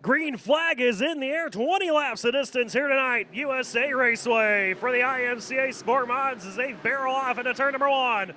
Green flag is in the air, 20 laps of distance here tonight. USA Raceway for the IMCA Sport Mods as they barrel off into turn number one.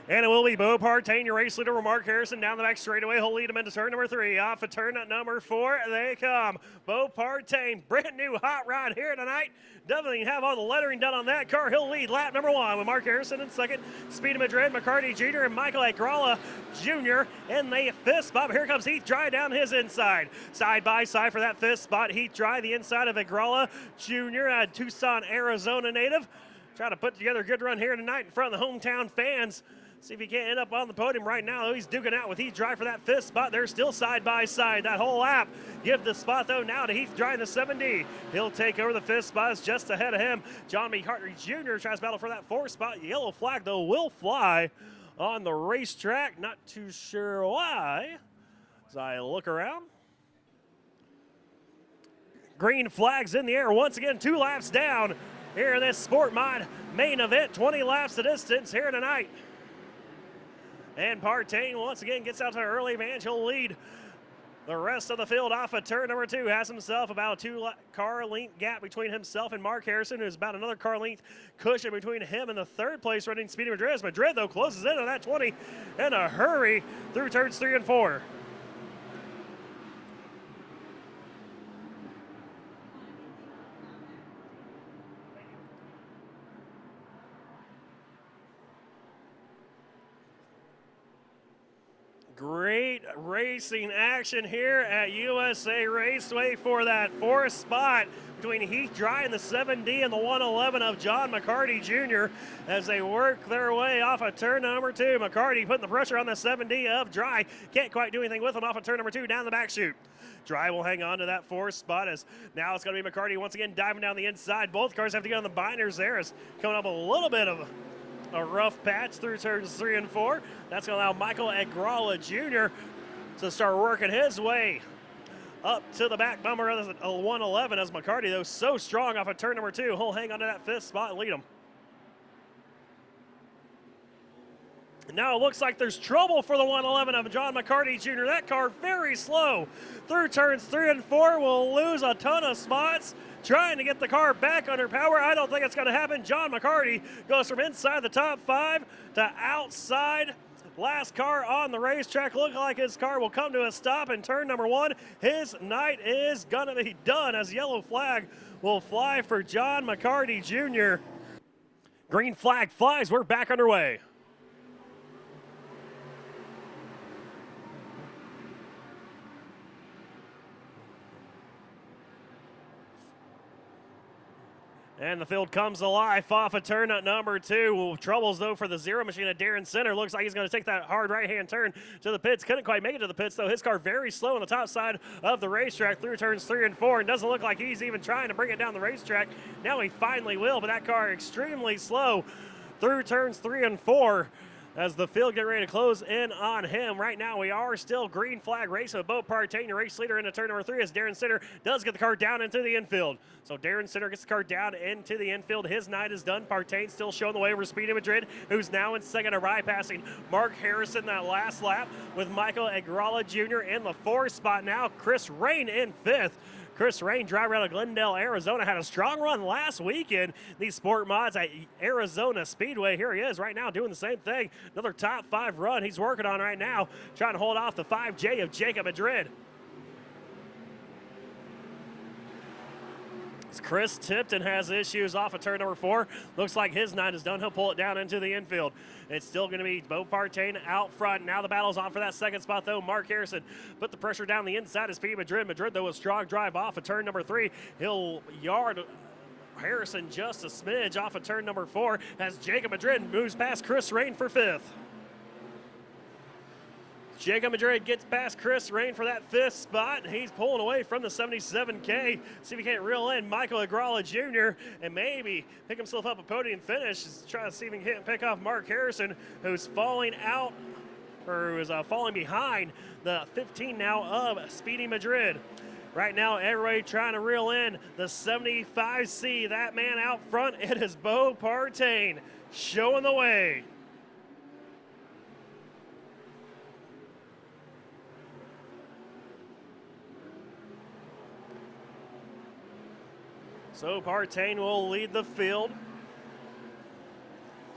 And it will be Bo Partain, your race leader, Mark Harrison down the back straightaway. He'll lead him into turn number three. Off of turn number four, they come. Bo Partain, brand new hot rod here tonight. Doesn't even have all the lettering done on that car. He'll lead lap number one with Mark Harrison in second. Speed of Madrid, McCarty Jr. and Michael Agrala Jr. in the fifth spot. But here comes Heath Dry down his inside. Side by side for that fifth spot. Heath Dry, the inside of Agrala Jr., a Tucson, Arizona native. Trying to put together a good run here tonight in front of the hometown fans. See if he can't end up on the podium right now. He's duking out with Heath Dry for that fifth spot. They're still side by side that whole lap. Give the spot, though, now to Heath Dry in the 7D. He'll take over the fifth spot. It's just ahead of him. John McCartney Jr. tries to battle for that fourth spot. Yellow flag, though, will fly on the racetrack. Not too sure why. As I look around. Green flag's in the air once again. 2 laps down here in this Sport Mod main event. 20 laps of distance here tonight. And Partain once again gets out to an early advantage. He'll lead the rest of the field off of turn number two. Has himself about a 2-car length gap between himself and Mark Harrison, who's about another car length cushion between him and the third place running Speedy Madrid. Madrid, though, closes in on that 20 in a hurry through turns 3 and 4. Great racing action here at USA Raceway for that fourth spot between Heath Dry and the 7D and the 111 of John McCarty Jr. as they work their way off of turn number two. McCarty putting the pressure on the 7D of Dry. Can't quite do anything with him off of turn number two down the back chute. Dry will hang on to that fourth spot as now it's going to be McCarty once again diving down the inside. Both cars have to get on the binders there as coming up a little bit of a rough patch through turns 3 and 4. That's going to allow Michael Agrala Jr. to start working his way up to the back bumper of the 111 as McCarty, though, so strong off of turn number two. He'll hang on to that fifth spot and lead him. Now it looks like there's trouble for the 111 of John McCarty Jr. That car very slow through turns 3 and 4. Will lose a ton of spots trying to get the car back under power. I don't think it's going to happen. John McCarty goes from inside the top 5 to outside. Last car on the racetrack. Looks like his car will come to a stop in turn number 1. His night is going to be done as yellow flag will fly for John McCarty Jr. Green flag flies. We're back underway. And the field comes alive off of turn number 2. Troubles, though, for the zero machine at Darren Center. Looks like he's going to take that hard right-hand turn to the pits. Couldn't quite make it to the pits, though. His car very slow on the top side of the racetrack through turns 3 and 4. And doesn't look like he's even trying to bring it down the racetrack. Now he finally will, but that car extremely slow through turns 3 and 4. As the field getting ready to close in on him. Right now we are still green flag race with Bo Partain, your race leader, into turn number 3 as Darren Center does get the car down into the infield. So Darren Center gets the car down into the infield. His night is done. Partain still showing the way over Speedy Madrid, who's now in second, bypassing Mark Harrison that last lap with Michael Agrala Jr. in the 4th spot now. Chris Rain in 5th. Chris Rain, driver out of Glendale, Arizona, had a strong run last weekend. These Sport Mods at Arizona Speedway. Here he is right now doing the same thing. Another top 5 run he's working on right now, trying to hold off the 5J of Jacob Madrid. Chris Tipton has issues off of turn number 4. Looks like his night is done. He'll pull it down into the infield. It's still going to be Bo Partain out front. Now the battle's on for that second spot, though. Mark Harrison put the pressure down the inside of Speedy Madrid. Madrid, though, a strong drive off of turn number 3. He'll yard Harrison just a smidge off of turn number 4 as Jacob Madrid moves past Chris Rain for 5th. Jacob Madrid gets past Chris Rain for that 5th spot. He's pulling away from the 77K. See if he can't reel in Michael Agrala Jr. and maybe pick himself up a podium finish. Try to see if he can pick off Mark Harrison, who's falling out, or who is falling behind the 15 now of Speedy Madrid. Right now, everybody trying to reel in the 75C. That man out front, it is Bo Partain showing the way. So Partain will lead the field.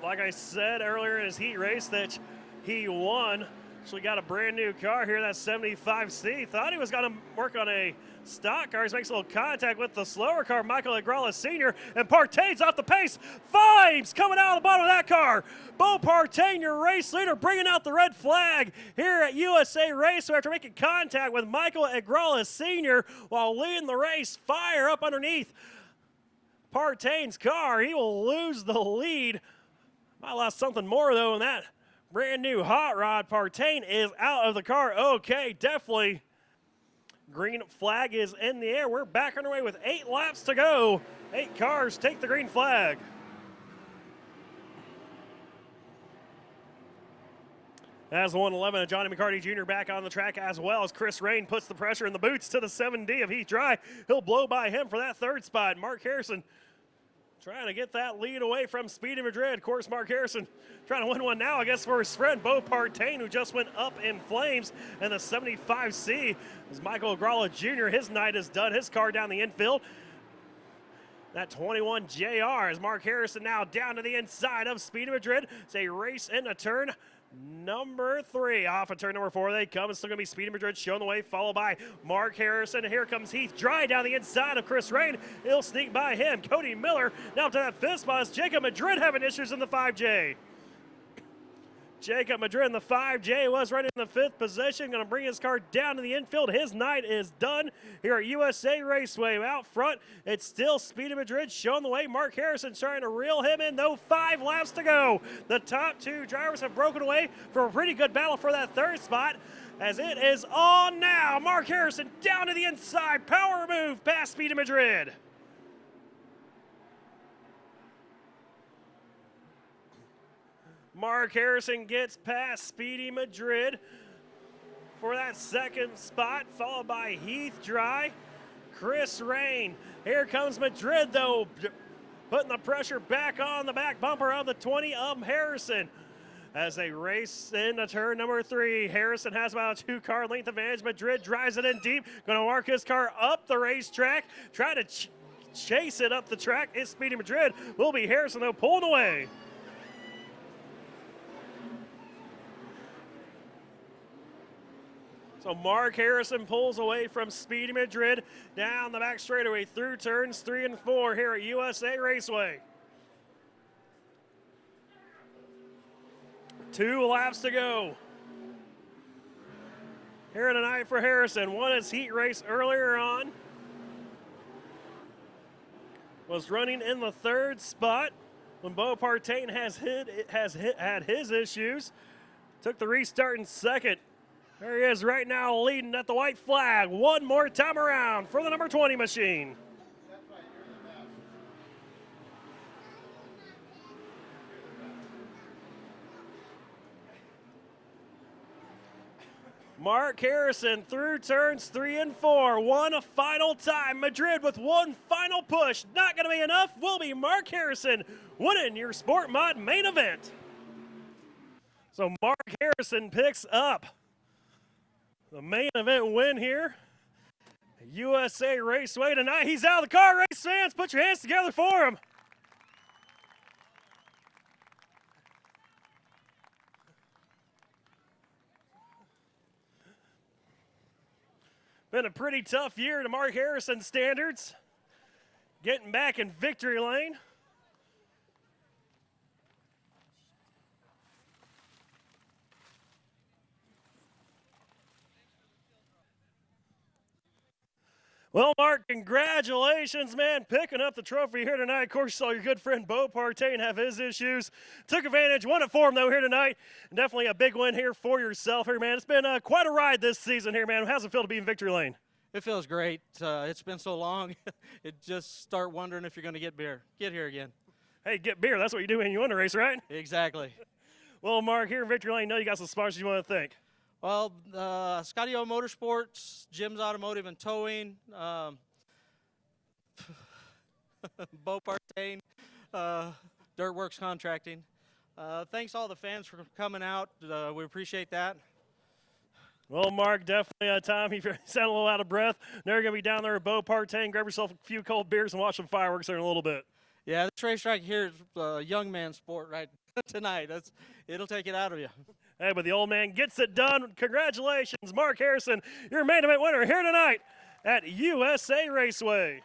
Like I said earlier in his heat race that he won. Actually got a brand new car here, that 75C. Thought he was going to work on a stock car. He makes a little contact with the slower car, Michael Agrala Sr., and Partain's off the pace. Flames coming out of the bottom of that car. Bo Partain, your race leader, bringing out the red flag here at USA Raceway after making contact with Michael Agrala Sr. while leading the race. Fire up underneath Partain's car. He will lose the lead. Might lost something more, though, in that brand new hot rod. Partain is out of the car. Okay, definitely. Green flag is in the air. We're back underway with 8 laps to go. 8 cars take the green flag. As the 111 of Johnny McCarty Jr. back on the track, as well as Chris Rain puts the pressure in the boots to the 7D of Heath Dry. He'll blow by him for that 3rd spot. Mark Harrison trying to get that lead away from Speedy Madrid. Of course, Mark Harrison trying to win one now, I guess, for his friend Bo Partain, who just went up in flames. And the 75C is Michael Agrala Jr. His night is done. His car down the infield. That 21 JR is Mark Harrison now down to the inside of Speedy Madrid. It's a race into turn number 3. Off of turn number 4 they come. It's still going to be Speedy Madrid showing the way, followed by Mark Harrison. Here comes Heath Dry down the inside of Chris Rain. He'll sneak by him. Cody Miller now to that 5th spot. Jacob Madrid having issues in the 5J. Jacob Madrid in the 5J was running in the 5th position. Going to bring his car down to the infield. His night is done here at USA Raceway. Out front, it's still Speedy Madrid showing the way. Mark Harrison trying to reel him in, though. 5 laps to go. The top 2 drivers have broken away for a pretty good battle for that 3rd spot. As it is on now. Mark Harrison down to the inside. Power move past Speedy Madrid. Mark Harrison gets past Speedy Madrid for that 2nd spot, followed by Heath Dry. Chris Rain. Here comes Madrid, though, putting the pressure back on the back bumper of the 20 of Harrison. As they race into turn number 3, Harrison has about a 2-car length advantage. Madrid drives it in deep, going to mark his car up the racetrack, try to chase it up the track. It's Speedy Madrid. Will be Harrison, though, pulling away. So Mark Harrison pulls away from Speedy Madrid down the back straightaway through turns 3 and 4 here at USA Raceway. 2 laps to go here tonight for Harrison. Won his heat race earlier on. Was running in the 3rd spot when Bo Partain had his issues. Took the restart in 2nd. There he is right now leading at the white flag. One more time around for the number 20 machine. Mark Harrison through turns 3 and 4. One final time. Madrid with one final push. Not going to be enough. Will be Mark Harrison winning your Sport Mod main event. So Mark Harrison picks up the main event win here. USA Raceway tonight. He's out of the car. Race fans, put your hands together for him. Been a pretty tough year to Mark Harrison standards. Getting back in victory lane. Well, Mark, congratulations, man, picking up the trophy here tonight. Of course, you saw your good friend Bo Partain have his issues. Took advantage, won it for him, though, here tonight. And definitely a big win here for yourself here, man. It's been quite a ride this season here, man. How's it feel to be in victory lane? It feels great. It's been so long. It just start wondering if you're going to get beer. Get here again. Hey, get beer. That's what you do when you win a race, right? Exactly. Well, Mark, here in victory lane, I know you got some sponsors you want to thank. Well, Scotty O Motorsports, Jim's Automotive and Towing, Bo Partain, Dirtworks Contracting. Thanks all the fans for coming out. We appreciate that. Well, Mark, definitely a time you sound a little out of breath. They're going to be down there at Partain. Grab yourself a few cold beers and watch some fireworks there in a little bit. Yeah, this racetrack here is a young man sport right tonight. It'll take it out of you. Hey, but the old man gets it done. Congratulations, Mark Harrison, your main event winner here tonight at USA Raceway.